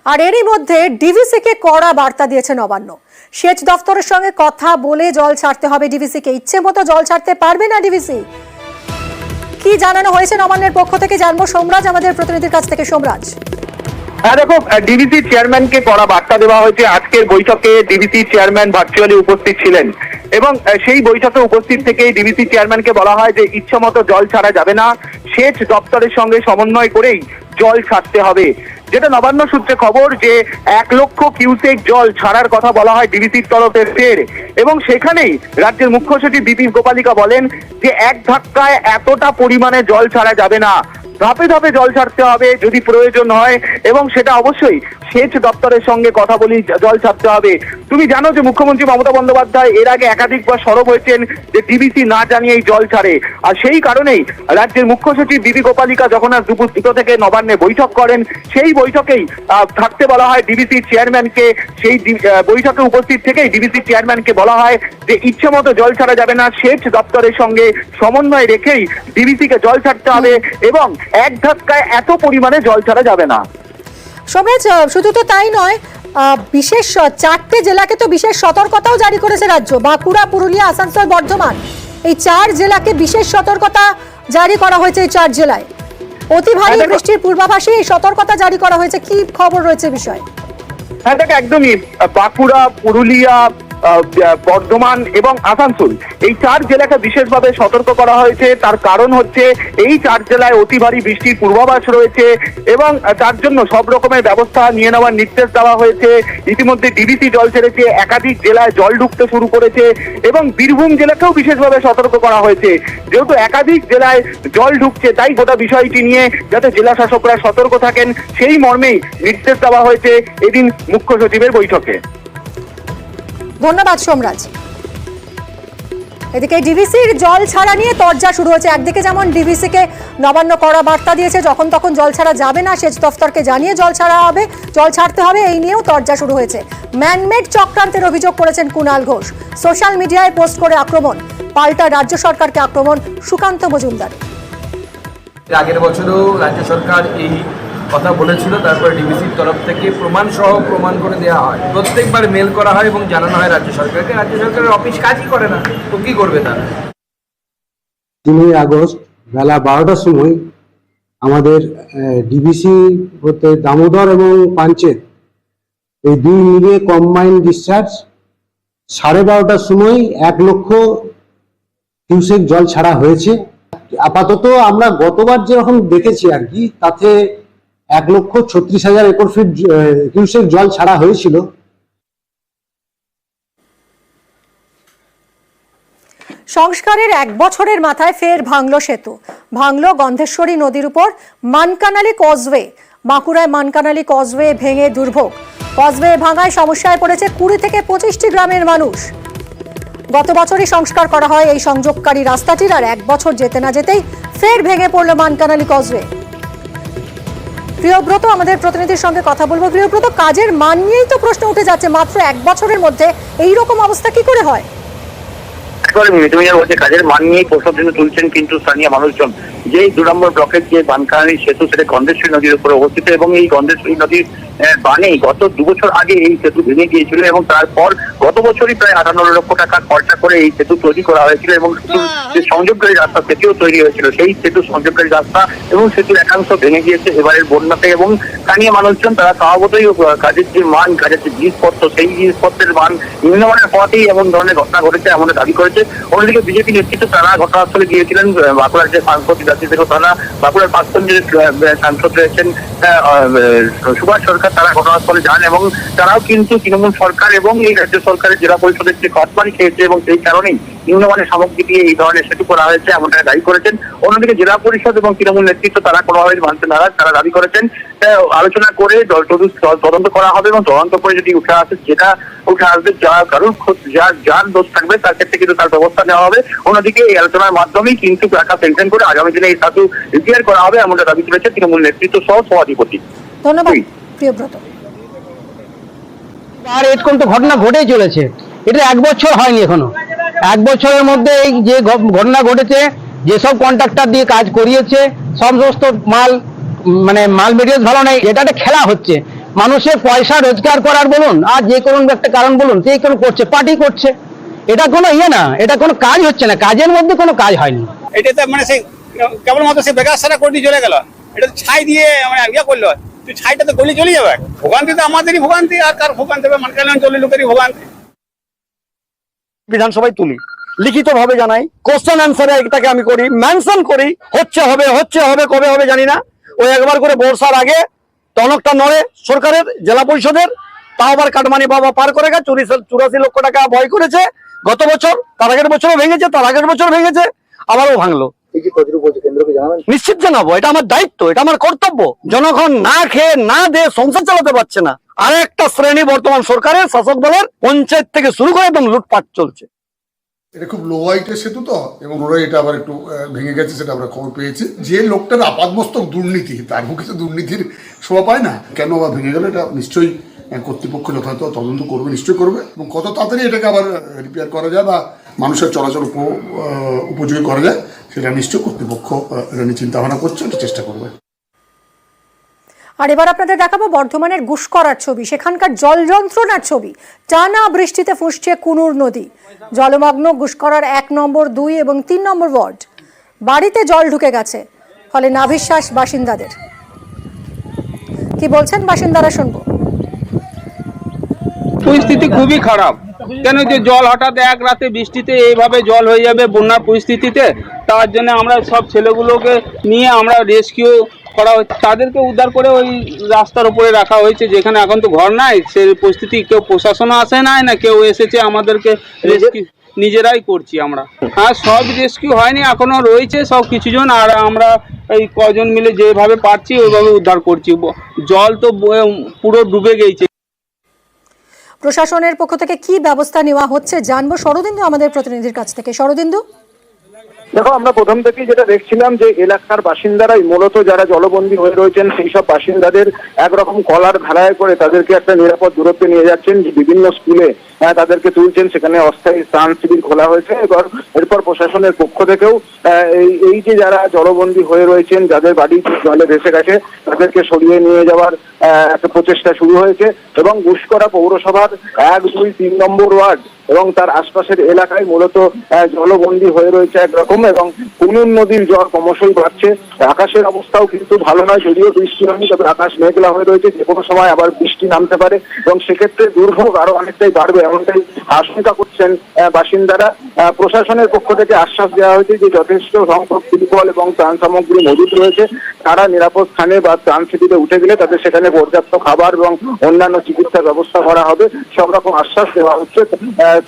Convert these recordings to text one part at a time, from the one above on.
আর এরই মধ্যে ডিভিসিকে কড়া বার্তা দিয়েছে নবান্ন। সেচ দফতরের সঙ্গে কথা বলে জল ছাড়তে হবে ডিভিসিকে। ইচ্ছে মতো জল ছাড়তে পারবে না ডিভিসি। কি জানানো হয়েছে নবান্নের পক্ষ থেকে জানবো সোমরাজ আমাদের প্রতিনিধির কাছ থেকে। সোমরাজ, হ্যাঁ দেখো, ডিভিসি চেয়ারম্যানকে কড়া বার্তা দেওয়া হয়েছে। আজকের বৈঠকে ডিভিসি চেয়ারম্যান ভার্চুয়ালি উপস্থিত ছিলেন এবং সেই বৈঠকে উপস্থিত থেকেই ডিভিসি চেয়ারম্যানকে বলা হয় যে ইচ্ছামতো জল ছাড়া যাবে না, সেচ দপ্তরের সঙ্গে সমন্বয় করেই জল ছাড়তে হবে। যেটা নবান্ন সূত্রে খবর যে 1 লক্ষ কিউসেক জল ছাড়ার কথা বলা হয় ডিভিসির তরফে ফের, এবং সেখানেই রাজ্যের মুখ্য সচিব বিপিন গোপালিকা বলেন যে এক ধাক্কায় এতটা পরিমাণে জল ছাড়া যাবে না, ধাপে ধাপে জল ছাড়তে হবে যদি প্রয়োজন হয়, এবং সেটা অবশ্যই সেচ দপ্তরের সঙ্গে কথা বলি জল ছাড়তে হবে। তুমি জানো যে মুখ্যমন্ত্রী মমতা বন্দ্যোপাধ্যায় এর আগে একাধিকবার সরব হয়েছেন যে ডিভিসি না জানিয়েই জল ছাড়ে, আর সেই কারণেই রাজ্যের মুখ্য সচিব বিপি গোপালিকা যখন আজ দুপুর 2টো থেকে নবান্নে বৈঠক করেন, সেই বৈঠকেই থাকতে বলা হয় ডিভিসি চেয়ারম্যানকে। সেই বৈঠকে উপস্থিত থেকেই ডিভিসি চেয়ারম্যানকে বলা হয় যে ইচ্ছে মতো জল ছাড়া যাবে না, সেচ দপ্তরের সঙ্গে সমন্বয় রেখেই ডিভিসিকে জল ছাড়তে হবে এবং এক ধাক্কায় এত পরিমাণে জল ছাড়া যাবে না। সোমরাজ, শুধু তো তাই নয়, বিশেষ 4টে জেলাকে তো বিশেষ সতর্কতাও জারি করেছে রাজ্য। বাঁকুড়া, পুরুলিয়া, আসানসোল, বর্ধমান, এই 4 জেলাকে বিশেষ সতর্কতা জারি করা হয়েছে। এই 4 জেলায় অতি ভারী বৃষ্টির পূর্বাভাসে এই সতর্কতা জারি করা হয়েছে। কি খবর রয়েছে বিষয়? হ্যাঁ দেখ, একদমই বাঁকুড়া, পুরুলিয়া, বর্ধমান এবং আসানসোল এই 4 জেলাকে বিশেষভাবে সতর্ক করা হয়েছে। তার কারণ হচ্ছে এই 4 জেলায় অতি ভারী বৃষ্টির পূর্বাভাস রয়েছে এবং তার জন্য সব রকমের ব্যবস্থা নিয়ে নেওয়ার নির্দেশ দেওয়া হয়েছে। ইতিমধ্যে ডিভিসি জল ছেড়েছে, একাধিক জেলায় জল ঢুকতে শুরু করেছে এবং বীরভূম জেলাকেও বিশেষভাবে সতর্ক করা হয়েছে। যেহেতু একাধিক জেলায় জল ঢুকছে, তাই গোটা বিষয়টি নিয়ে যাতে জেলা শাসকরা সতর্ক থাকেন সেই মর্মেই নির্দেশ দেওয়া হয়েছে এদিন মুখ্য সচিবের বৈঠকে। ধন্যবাদ সোমরাজ। এদিকে ডিভিসির জল ছাড়া নিয়ে তরজা শুরু হয়েছে। একদিকে যেমন ডিভিসিকে নবান্ন কড়া বার্তা দিয়েছে, যখন তখন জল ছাড়া যাবে না, সেচ দফতরকে জানিয়ে জল ছাড়তে হবে, এই নিয়েও তরজা শুরু হয়েছে। ম্যানমেড চক্রান্তের অভিযোগ করেছেন কুণাল ঘোষ। সোশ্যাল মিডিয়ায় পোস্ট করে আক্রমণ, পাল্টা রাজ্য সরকারকে আক্রমণ সুকান্ত মজুমদার। আগের বছরও রাজ্য সরকার এই কথা বলেছিল, তারপরে ডিভিসির তরফ থেকে প্রমাণ করে দেওয়া হয়। প্রত্যেকবার মেল করা হয় এবং জানানো হয় রাজ্য সরকারকে। রাজ্য সরকারের অফিস কাজই করে না, তো কি করবে তারা? 3 আগস্ট বেলা 12টার সময় আমাদের ডিভিসি হতে দামোদর এবং পাঞ্চেত এই 2 মিলিয়ে কম্বাইন ডিসচার্জ 12:30টার সময় 1 লক্ষ কিউসেক জল ছাড়া হয়েছে। আপাতত আমরা গতবার যেরকম দেখেছি আর কি, তাতে 1,36,000 একর ফিট কিউসেক জল ছাড়া হয়েছিল। সংস্কারের 1 বছরের মাথায় ফের ভাঙলো সেতু, ভাঙলো গন্ধেশ্বরী নদীর উপর মানকানালি কজওয়ে। বাঁকুড়ায় মানকানালি কজওয়ে ভেঙে দুর্ভোগ। কজওয়ে ভাঙায় সমস্যায় পড়েছে 20 থেকে 25টি গ্রামের মানুষ। গত বছরই সংস্কার করা হয় এই সংযোগকারী রাস্তাটির, আর 1 বছর যেতে না যেতেই ফের ভেঙে পড়ল মানকানালি কজওয়ে। প্রিয়ব্রত আমাদের প্রতিনিধির সঙ্গে কথা বলবো। প্রিয়ব্রত, কাজের মান নিয়েই তো প্রশ্ন উঠে যাচ্ছে, মাত্র 1 বছরের মধ্যে এই রকম অবস্থা কি করে হয়? তুমি বলছে কাজের মান নিয়েই প্রশ্ন তুলছেন কিন্তু স্থানীয় মানুষজন। যে 2 নম্বর ব্লকের যে মানকানালি সেতু, সেটা গন্ধেশ্বরী নদীর উপরে অবস্থিত এবং এই গন্ধেশ্বরী নদীর বানে গত 2 বছর আগে এই সেতু ভেঙে গিয়েছিল এবং তারপর গত বছরই প্রায় 58 লক্ষ টাকা খরচা করে এই সেতু তৈরি করা হয়েছিল এবং যে সংযোগকারী রাস্তা সেটিও তৈরি হয়েছিল। সেই সেতু সংযোগকারী রাস্তা এবং সেতুর একাংশ ভেঙে গিয়েছে এবারের বন্যাতে, এবং স্থানীয় মানুষজন তারা স্বভাবতই কাজের যে মান, কাজের যে জিনিসপত্র, সেই জিনিসপত্রের মান নিম্নমানের হওয়াতেই এমন ধরনের ঘটনা ঘটেছে এমন দাবি করেছে। অন্যদিকে বিজেপি নেতৃত্ব তারা ঘটনাস্থলে গিয়েছিলেন। বাঁকুড়ার যে সাংসদ তারা, বাঁকুড়ার প্রাক্তন যে সাংসদ রয়েছেন সুভাষ সরকার, তারা ঘটনাস্থলে যান এবং তারাও কিন্তু তৃণমূল সরকার এবং এই রাজ্য সরকারের জেলা পরিষদের যে কাটমানি খেয়েছে এবং সেই কারণেই নিম্নমানের সামগ্রী দিয়ে এই ধরনের সেতু করা হয়েছে এমনটা দাবি করেছেন। অন্যদিকে জেলা পরিষদ এবং তৃণমূল নেতৃত্ব তারা কোনোভাবে মানতে নারাজ। তারা দাবি করেছেন আলোচনা করে তদন্ত করা হবে এবং তদন্ত করে যদি উঠে আসে, যেটা উঠে আসবে যার দোষ থাকবে তার ক্ষেত্রে কিন্তু তার ব্যবস্থা নেওয়া হবে। অন্যদিকে এই আলোচনার মাধ্যমেই কিন্তু টাকা পেনশন করে আগামী দিনে এই সেতু রিপেয়ার করা হবে এমনটা দাবি করেছে তৃণমূল নেতৃত্ব সহ সভাধিপতি। ধন্যবাদ প্রিয়ব্রত। আর এরকম তো ঘটনা ঘটেই চলেছে, এটা 1 বছর হয়নি এখনো। 1 বছরের মধ্যে এই যে ঘটনা ঘটেছে, যেসব কন্ট্রাক্টর দিয়ে কাজ করিয়েছে সমস্ত মাল মেটেরিয়াল ভালো নেই, এটা একটা খেলা হচ্ছে। মানুষের পয়সা রোজগার করার বলুন আর যে কোনো একটা কারণ বলুন, যে কোনো করছে, পার্টি করছে, এটা কোনো ইয়ে না, এটা কোনো কাজ হচ্ছে না, কাজের মধ্যে কোনো কাজ হয়নি। এটাতে মানে সেই কেবলমাত্র সে বেকার সারা করে দিয়ে চলে গেল, এটা ছাই দিয়ে মানে ইয়ে করলো, তুই ছাইটা তো গলি চলে যাবে। ভোগান্তি তো আমাদেরই ভোগান্তি, আর কার ভোগান্তি হবে? মানকালী অঞ্চলের লোকেরই ভোগান্তি। বিধানসভায় তুলি, লিখিত ভাবে জানাই, কোশ্চেন অ্যান্সারে এটাকে আমি করি, মেনশন করি, হচ্ছে হবে কবে হবে জানি না। ওই একবার করে বর্ষার আগে টনকটা নড়ে সরকারের, জেলা পরিষদের, তাও আবার কাটমানি বাবা পার করে গেছে, 84 লক্ষ টাকা ভয় করেছে গত বছর, তার আগের বছরও ভেঙেছে, তার আগের বছর ভেঙেছে, আবারও ভাঙলো। নিশ্চিত জানাবো, এটা আমার দায়িত্ব, এটা আমার কর্তব্য। জনগণ না খেয়ে না দিয়ে সংসার চালাতে পারছে না। আর একটা শ্রেণী বর্তমান সরকারের শাসক দলের পঞ্চায়েত থেকে শুরু করে একদম লুটপাট চলছে। এটা খুব লো হাইটের সেতু তো, এবং ওরা এটা আবার একটু ভেঙে গেছে, সেটা আমরা খবর পেয়েছি। যে লোকটার আপাতমস্তক দুর্নীতি, তার মুখে তো দুর্নীতির শোভা পায় না, কেন আবার ভেঙে গেল এটা নিশ্চয়ই কর্তৃপক্ষ যথাযথ তদন্ত করবে, নিশ্চয়ই করবে, এবং কত তাড়াতাড়ি এটাকে আবার রিপেয়ার করা যায় বা মানুষের চলাচল উপযোগী করা যায় সেটা নিশ্চয়ই কর্তৃপক্ষ এটা নিয়ে চিন্তা ভাবনা করছে, এটা চেষ্টা করবে। আর এবার আপনাদের দেখাবো বর্ধমানের গুসকরার ছবি, সেখানকার জল যন্ত্রণার ছবি। টানা বৃষ্টিতে ফুঁসছে কুনুর নদী, জলমগ্ন গুসকরার 1 নম্বর, 2 এবং 3 নম্বর ওয়ার্ড। বাড়িতে জল ঢুকে গেছে, ফলে নাভিশ্বাস বাসিন্দাদের। কি বলছেন বাসিন্দারা, শুনবো। পরিস্থিতি খুবই খারাপ, কেন যে জল হঠাৎ এক রাতে বৃষ্টিতে এইভাবে জল হয়ে যাবে বন্যার পরিস্থিতিতে। তার জন্য আমরা সব ছেলেগুলোকে নিয়ে আমরা রেস্কিউ করা হচ্ছে, তাদেরকে উদ্ধার করে ওই রাস্তার উপরে রাখা হয়েছে, যেখানে এখন তো ঘর নাই, সেই পরিস্থিতি কেউ প্রশাসনও আসে নাই, না কেউ এসেছে আমাদেরকে রেস্কিউ, নিজেরাই করছি আমরা। হ্যাঁ, সব রেস্কিউ হয়নি, এখনো রয়েছে সব কিছুজন, আর আমরা এই কজন মিলে যেভাবে পারছি ওইভাবে উদ্ধার করছি। জল তো পুরো ডুবে গেছে। প্রশাসনের পক্ষ থেকে কি ব্যবস্থা নেওয়া হচ্ছে জানবো শরদিন্দু আমাদের প্রতিনিধির কাছ থেকে। শরদিন্দু, দেখো, আমরা প্রথম থেকেই যেটা দেখছিলাম যে এলাকার বাসিন্দারাই মূলত যারা জলবন্দী হয়ে রয়েছেন সেই সব বাসিন্দাদের একরকম কলার ধারায় করে তাদেরকে একটা নিরাপদ দূরত্বে নিয়ে যাচ্ছেন, বিভিন্ন স্কুলে তাদেরকে তুলছেন, সেখানে অস্থায়ী স্থান শিবির খোলা হয়েছে। এরপর প্রশাসনের পক্ষ থেকেও এই যে যারা জলবন্দী হয়ে রয়েছেন, যাদের বাড়ি জলে ভেসে গেছে, তাদেরকে সরিয়ে নিয়ে যাওয়ার একটা প্রচেষ্টা শুরু হয়েছে। এবং গুসকরা পৌরসভার 1, 2, 3 নম্বর ওয়ার্ড এবং তার আশপাশের এলাকায় মূলত জলবন্দী হয়ে রয়েছে একরকম, এবং কুনুর নদীর জল ক্রমশই বাড়ছে। আকাশের অবস্থাও কিন্তু ভালো নয়, যদিও বৃষ্টি হয়নি, তবে আকাশ মেঘলা হয়ে রয়েছে, যে কোনো সময় আবার বৃষ্টি নামতে পারে, এবং সেক্ষেত্রে দুর্ভোগ আরো অনেকটাই বাড়বে এমনটাই আশঙ্কা করছেন বাসিন্দারা। প্রশাসনের পক্ষ থেকে আশ্বাস দেওয়া হয়েছে যে যথেষ্ট সংখ্যক তিরপল এবং ত্রাণ সামগ্রী মজুদ রয়েছে, তারা নিরাপদ স্থানে বা ত্রাণ শিবিরে উঠে গেলে তাদের সেখানে পর্যাপ্ত খাবার এবং অন্যান্য চিকিৎসার ব্যবস্থা করা হবে, সব রকম আশ্বাস দেওয়া হচ্ছে।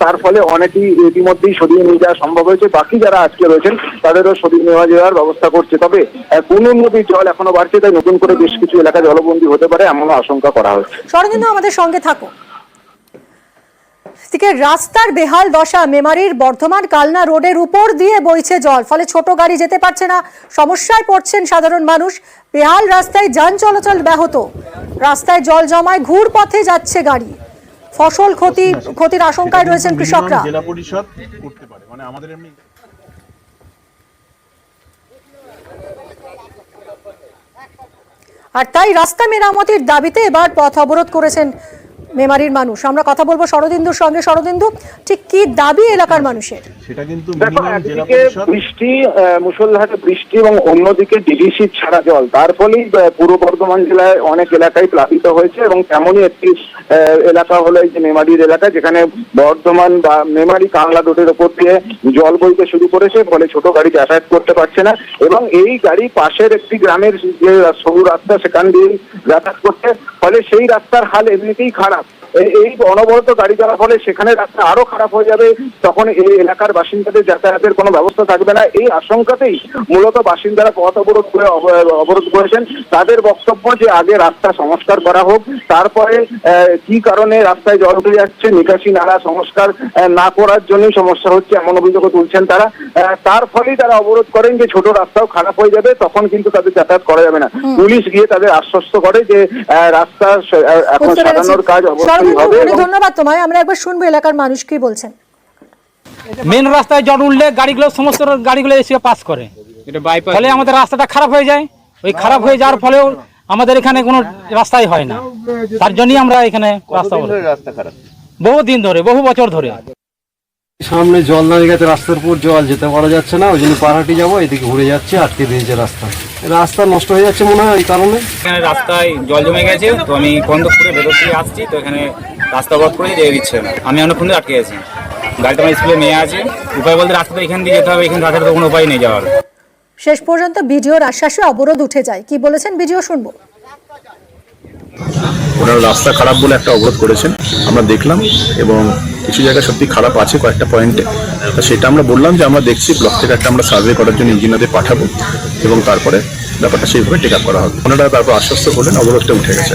তার ফলে অনেকেই ইতিমধ্যেই সরিয়ে নিয়ে যাওয়া সম্ভব হয়েছে, বাকি যারা আজকে রয়েছেন তাদেরও সরিয়ে নেওয়া যাওয়ার ব্যবস্থা করছে। তবে কুনুর নদীর জল এখনো বাড়ছে, তাই নতুন করে বেশ কিছু এলাকা জলবন্দী হতে পারে এমনও আশঙ্কা করা হচ্ছে। শরদিন্দু আমাদের সঙ্গে থাকো। থেকে রাস্তার বেহাল দশা, মেমারির বর্ধমান কালনা রোডের উপর দিয়ে বইছে জল, ফলে ছোট গাড়ি যেতে পারছে না, সমস্যায় পড়ছেন সাধারণ মানুষ। বেহাল রাস্তায় যান চলাচল ব্যাহত, রাস্তায় জল জমায়, ঘুর পথে যাচ্ছে গাড়ি, ফসল ক্ষতির আশঙ্কায় রয়েছেন কৃষকরা। জেলা পরিষদ করতে পারে, মানে আমাদের এমনি আর তাই রাস্তা মেরামতির দাবিতে এবার পথ অবরোধ করেছেন মেমারির মানুষ। আমরা কথা বলবো শরদিন্দুর সঙ্গে। শরদিন্দু, ঠিক কি দাবি এলাকার মানুষের? সেটা কিন্তু বৃষ্টি, মুষলধারে বৃষ্টি এবং অন্যদিকে ডিভিসি ছাড়া জল, তার ফলেই পূর্ব বর্ধমান জেলায় অনেক এলাকায় প্লাবিত হয়েছে, এবং তেমনই একটি এলাকা হলো এই যে মেমারির এলাকা, যেখানে বর্ধমান বা মেমারি কাংলা রোডের ওপর দিয়ে জল বইতে শুরু করেছে, ফলে ছোট গাড়ি যাতায়াত করতে পারছে না, এবং এই গাড়ি পাশের একটি গ্রামের যে সরু রাস্তা সেখান দিয়ে যাতায়াত করছে, ফলে সেই রাস্তার হাল এমনিতেই খারাপ। এই অনবরত গাড়ি চলার ফলে সেখানে রাস্তা আরো খারাপ হয়ে যাবে, তখন এই এলাকার বাসিন্দাদের যাতায়াতের কোনো ব্যবস্থা থাকবে না। এই আশঙ্কাতেই মূলত বাসিন্দারা পথ অবরোধ করেছেন। তাদের বক্তব্য যে আগে রাস্তা সংস্কার করা হোক, তারপরে কি কারণে রাস্তায় জল উঠে যাচ্ছে, নিকাশি নালা সংস্কার না করার জন্যই সমস্যা হচ্ছে এমন অভিযোগও তুলছেন তারা। তার ফলেই তারা অবরোধ করেন যে ছোট রাস্তাও খারাপ হয়ে যাবে, তখন কিন্তু তাদের যাতায়াত করা যাবে না। পুলিশ গিয়ে তাদের আশ্বস্ত করে যে রাস্তা এখন সারানোর কাজ ধন্যবাদ তোমায়। আমরা একবার শুনবো এলাকার মানুষ কি বলছেন। মেন রাস্তায় জল উঠলে গাড়িগুলো, সমস্ত গাড়িগুলো এসে পাস করে, ফলে আমাদের রাস্তাটা খারাপ হয়ে যায়। ওই খারাপ হয়ে যাওয়ার ফলেও আমাদের এখানে কোনো রাস্তাই হয় না, তার জন্যই আমরা এখানে রাস্তা খারাপ বহু দিন ধরে, বহু বছর ধরে। সামনে জল দাঁড়িয়ে গেছে, রাস্তার উপর জল, যেতে পারা যাচ্ছে না, ওই জন্য পাহাড়াটি যাবো, এদিকে ঘুরে যাচ্ছে, আটকে দিয়েছে রাস্তা নষ্ট হয়ে যাচ্ছে মনে হয় এই কারণে। এখানে রাস্তায় জল জমে গেছে, তো আমি কন্দকপুরে ভেতর থেকে আসছি, তো এখানে রাস্তা বন্ধ করে দিয়ে দিচ্ছে না, আমি অনেকক্ষণ ধরে আটকে আছি। গাড়িটা আমার স্কুলে মেয়ে আছে, উপায় বলতে রাস্তাটা এখান দিয়ে যেতে হবে, এখানে রাস্তাটা তো কোনো উপায় নেই যাওয়ার। শেষ পর্যন্ত বিডিওর আশ্বাসে অবরোধ উঠে যায়। কি বলেছেন বিডিও শুনবো। ওনারা রাস্তা খারাপ বলে একটা অবরোধ করেছেন, আমরা দেখলাম, এবং কিছু জায়গায় সত্যি খারাপ আছে কয়েকটা পয়েন্টে। তো সেটা আমরা বললাম যে আমরা দেখছি, ব্লক থেকে একটা আমরা সার্ভে করার জন্য ইঞ্জিনিয়ারদের পাঠাবো, এবং তারপরে ব্যাপারটা সেইভাবে টেক আপ করা হবে। ওনারা তারপর আশ্বস্ত করলেন, অবরোধটা উঠে গেছে।